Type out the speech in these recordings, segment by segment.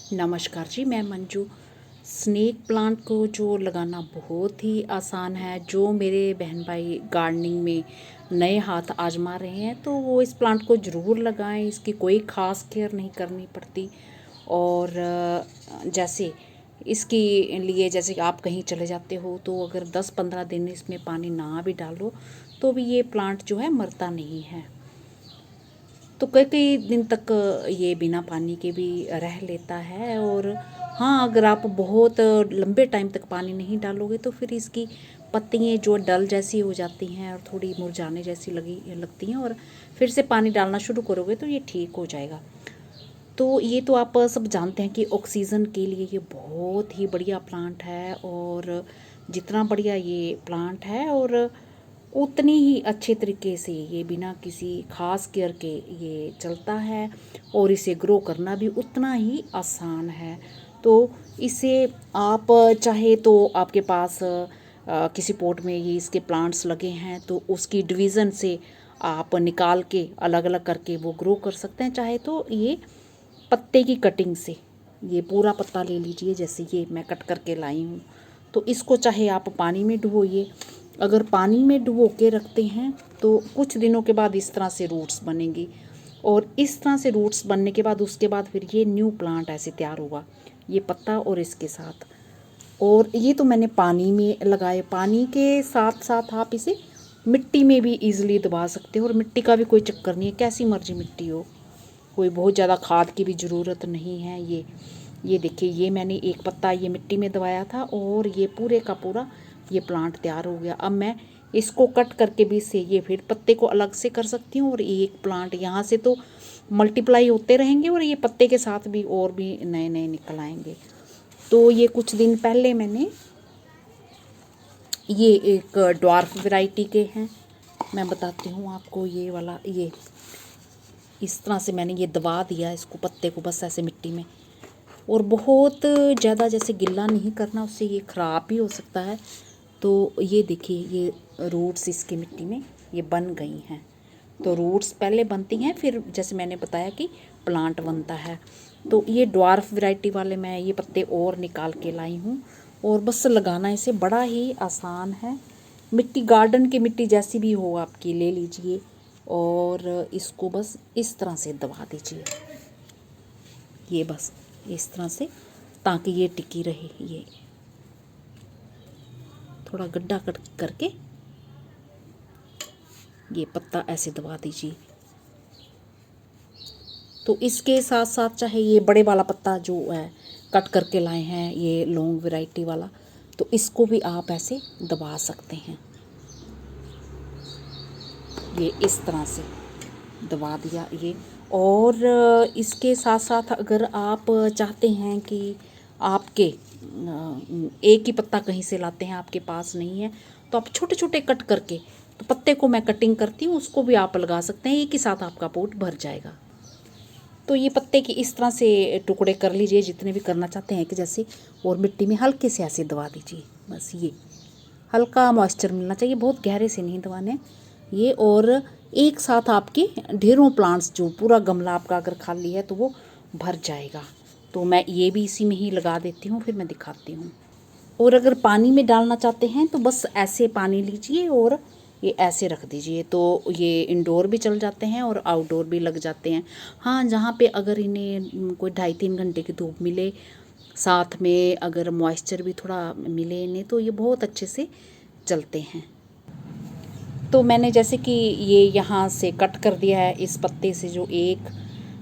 नमस्कार जी, मैं Manju. Snake plant को जो लगाना बहुत ही आसान है, जो मेरे बहन भाई गार्डनिंग में नए हाथ आजमा रहे हैं तो वो इस प्लांट को ज़रूर लगाएं। इसकी कोई ख़ास केयर नहीं करनी पड़ती। और जैसे इसके लिए जैसे कि आप कहीं चले जाते हो तो अगर 10-15 दिन इसमें पानी ना भी डालो तो भी ये प्लांट जो है मरता नहीं है। तो कई कई दिन तक ये बिना पानी के भी रह लेता है। और हाँ, अगर आप बहुत लंबे टाइम तक पानी नहीं डालोगे तो फिर इसकी पत्तियाँ जो डल जैसी हो जाती हैं और थोड़ी मुरझाने जैसी लगती हैं, और फिर से पानी डालना शुरू करोगे तो ये ठीक हो जाएगा। तो ये तो आप सब जानते हैं कि ऑक्सीजन के लिए ये बहुत ही बढ़िया प्लांट है। और जितना बढ़िया ये प्लांट है और उतनी ही अच्छे तरीके से ये बिना किसी खास केयर के ये चलता है, और इसे ग्रो करना भी उतना ही आसान है। तो इसे आप चाहे तो आपके पास किसी पॉट में ये इसके प्लांट्स लगे हैं तो उसकी डिवीज़न से आप निकाल के अलग अलग करके वो ग्रो कर सकते हैं। चाहे तो ये पत्ते की कटिंग से ये पूरा पत्ता ले लीजिए, जैसे ये मैं कट करके लाई हूँ। तो इसको चाहे आप पानी में डुबोइए। अगर पानी में डुबो के रखते हैं तो कुछ दिनों के बाद इस तरह से रूट्स बनेंगी, और इस तरह से रूट्स बनने के बाद उसके बाद फिर ये न्यू प्लांट ऐसे तैयार होगा, ये पत्ता और इसके साथ। और ये तो मैंने पानी में लगाए। पानी के साथ साथ आप इसे मिट्टी में भी ईजिली दबा सकते हो, और मिट्टी का भी कोई चक्कर नहीं है, कैसी मर्जी मिट्टी हो, कोई बहुत ज़्यादा खाद की भी ज़रूरत नहीं है। ये देखिए, ये मैंने एक पत्ता ये मिट्टी में दबाया था और ये पूरे का पूरा ये प्लांट तैयार हो गया। अब मैं इसको कट करके भी से ये फिर पत्ते को अलग से कर सकती हूँ, और एक प्लांट यहाँ से तो मल्टीप्लाई होते रहेंगे और ये पत्ते के साथ भी और भी नए नए निकल आएंगे। तो ये कुछ दिन पहले मैंने ये एक ड्वार्फ वैरायटी के हैं, मैं बताती हूँ आपको। ये वाला ये इस तरह से मैंने ये दबा दिया इसको, पत्ते को बस ऐसे मिट्टी में, और बहुत ज़्यादा जैसे गिल्ला नहीं करना, उससे ये ख़राब भी हो सकता है। तो ये देखिए, ये रूट्स इसकी मिट्टी में ये बन गई हैं। तो रूट्स पहले बनती हैं, फिर जैसे मैंने बताया कि प्लांट बनता है। तो ये ड्वार्फ वैरायटी वाले मैं ये पत्ते और निकाल के लाई हूँ, और बस लगाना इसे बड़ा ही आसान है। मिट्टी गार्डन की मिट्टी जैसी भी हो आपकी ले लीजिए, और इसको बस इस तरह से दबा दीजिए, ये बस इस तरह से, ताकि ये टिकी रहे। ये थोड़ा गड्ढा कट करके ये पत्ता ऐसे दबा दीजिए। तो इसके साथ साथ चाहे ये बड़े वाला पत्ता जो है कट करके लाए हैं, ये लॉन्ग वैरायटी वाला, तो इसको भी आप ऐसे दबा सकते हैं। ये इस तरह से दबा दिया ये। और इसके साथ साथ अगर आप चाहते हैं कि आपके एक ही पत्ता कहीं से लाते हैं, आपके पास नहीं है, तो आप छोटे छोटे कट करके, तो पत्ते को मैं कटिंग करती हूँ, उसको भी आप लगा सकते हैं। एक ही साथ आपका पोट भर जाएगा। तो ये पत्ते की इस तरह से टुकड़े कर लीजिए, जितने भी करना चाहते हैं कि जैसे, और मिट्टी में हल्के से ऐसे दबा दीजिए। बस ये हल्का मॉइस्चर मिलना चाहिए, बहुत गहरे से नहीं दबाने ये। और एक साथ आपके ढेरों प्लांट्स, जो पूरा गमला आपका अगर खाली है तो वो भर जाएगा। तो मैं ये भी इसी में ही लगा देती हूँ, फिर मैं दिखाती हूँ। और अगर पानी में डालना चाहते हैं तो बस ऐसे पानी लीजिए और ये ऐसे रख दीजिए, तो ये इंडोर भी चल जाते हैं और आउटडोर भी लग जाते हैं। हाँ, जहाँ पे अगर इन्हें कोई 2.5-3 घंटे की धूप मिले, साथ में अगर मॉइस्चर भी थोड़ा मिले इन्हें, तो ये बहुत अच्छे से चलते हैं। तो मैंने जैसे कि ये यहाँ से कट कर दिया है, इस पत्ते से जो एक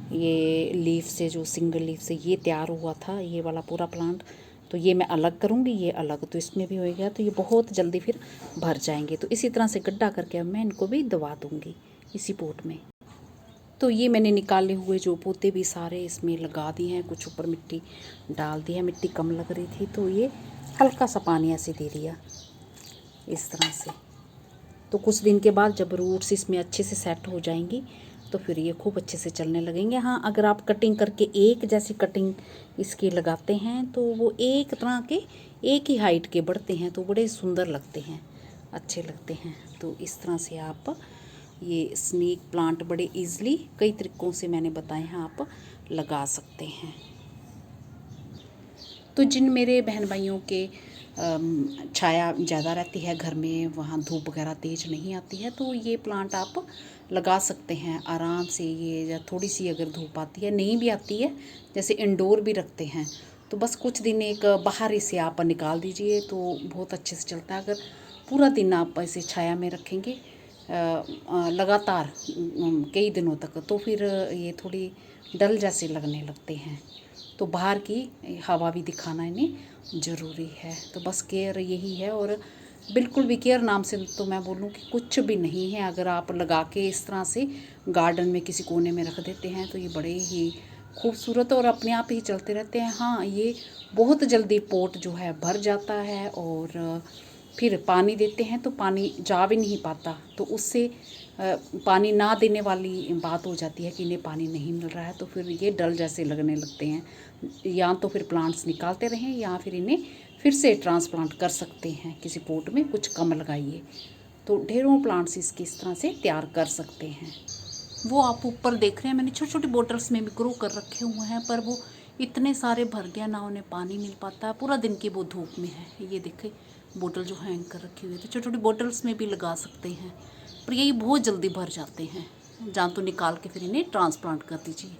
ये लीफ से, जो सिंगल लीफ से ये तैयार हुआ था ये वाला पूरा प्लांट, तो ये मैं अलग करूँगी, ये अलग, तो इसमें भी हो गया। तो ये बहुत जल्दी फिर भर जाएंगे। तो इसी तरह से गड्ढा करके अब मैं इनको भी दबा दूँगी इसी पोट में। तो ये मैंने निकाले हुए जो पौधे भी सारे इसमें लगा दिए हैं, कुछ ऊपर मिट्टी डाल दी है, मिट्टी कम लग रही थी तो ये हल्का सा पानी ऐसे दे दिया इस तरह से। तो कुछ दिन के बाद जब रूट्स इसमें अच्छे से सेट हो जाएंगी तो फिर ये खूब अच्छे से चलने लगेंगे। हाँ, अगर आप कटिंग करके एक जैसी कटिंग इसकी लगाते हैं तो वो एक तरह के एक ही हाइट के बढ़ते हैं, तो बड़े सुंदर लगते हैं, अच्छे लगते हैं। तो इस तरह से आप ये स्नेक प्लांट बड़े इजीली कई तरीक़ों से मैंने बताए हैं आप लगा सकते हैं। तो जिन मेरे बहन भाइयों के छाया ज़्यादा रहती है घर में, वहाँ धूप वगैरह तेज़ नहीं आती है, तो ये प्लांट आप लगा सकते हैं आराम से। ये या थोड़ी सी अगर धूप आती है, नहीं भी आती है, जैसे इंडोर भी रखते हैं, तो बस कुछ दिन एक बाहर इसे आप निकाल दीजिए तो बहुत अच्छे से चलता है। अगर पूरा दिन आप इसे छाया में रखेंगे लगातार कई दिनों तक, तो फिर ये थोड़ी डल जैसे लगने लगते हैं। तो बाहर की हवा भी दिखाना इन्हें ज़रूरी है। तो बस केयर यही है। और बिल्कुल भी केयर नाम से तो मैं बोलूँ कि कुछ भी नहीं है। अगर आप लगा के इस तरह से गार्डन में किसी कोने में रख देते हैं तो ये बड़े ही खूबसूरत और अपने आप ही चलते रहते हैं। हाँ, ये बहुत जल्दी पोट जो है भर जाता है, और फिर पानी देते हैं तो पानी जा भी नहीं पाता, तो उससे पानी ना देने वाली बात हो जाती है कि इन्हें पानी नहीं मिल रहा है, तो फिर ये डल जैसे लगने लगते हैं। या तो फिर प्लांट्स निकालते रहें या फिर इन्हें फिर से ट्रांसप्लांट कर सकते हैं किसी पोट में, कुछ कम लगाइए। तो ढेरों प्लांट्स इसकी इस तरह से तैयार कर सकते हैं। वो आप ऊपर देख रहे हैं, मैंने छोटी छोटी बोटल्स में भी ग्रो कर रखे हुए हैं, पर वो इतने सारे भर गया, ना उन्हें पानी मिल पाता है, पूरा दिन की वो धूप में है। ये देखें बोतल जो हैंग कर रखी हुई है, तो छोटी छोटी बोटल्स में भी लगा सकते हैं, पर यही बहुत जल्दी भर जाते हैं। जहाँ तो निकाल के फिर इन्हें ट्रांसप्लांट कर दीजिए।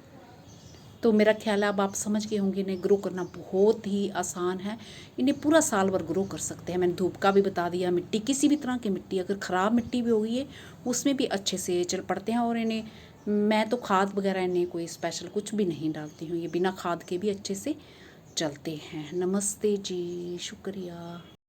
तो मेरा ख्याल है अब आप समझ गए होंगे, इन्हें ग्रो करना बहुत ही आसान है। इन्हें पूरा साल भर ग्रो कर सकते हैं। मैंने धूप का भी बता दिया। मिट्टी, किसी भी तरह की मिट्टी, अगर ख़राब मिट्टी भी होगी है उसमें भी अच्छे से चल पड़ते हैं। और इन्हें मैं तो खाद वगैरह इन्हें कोई स्पेशल कुछ भी नहीं डालती हूँ, ये बिना खाद के भी अच्छे से चलते हैं। नमस्ते जी, शुक्रिया।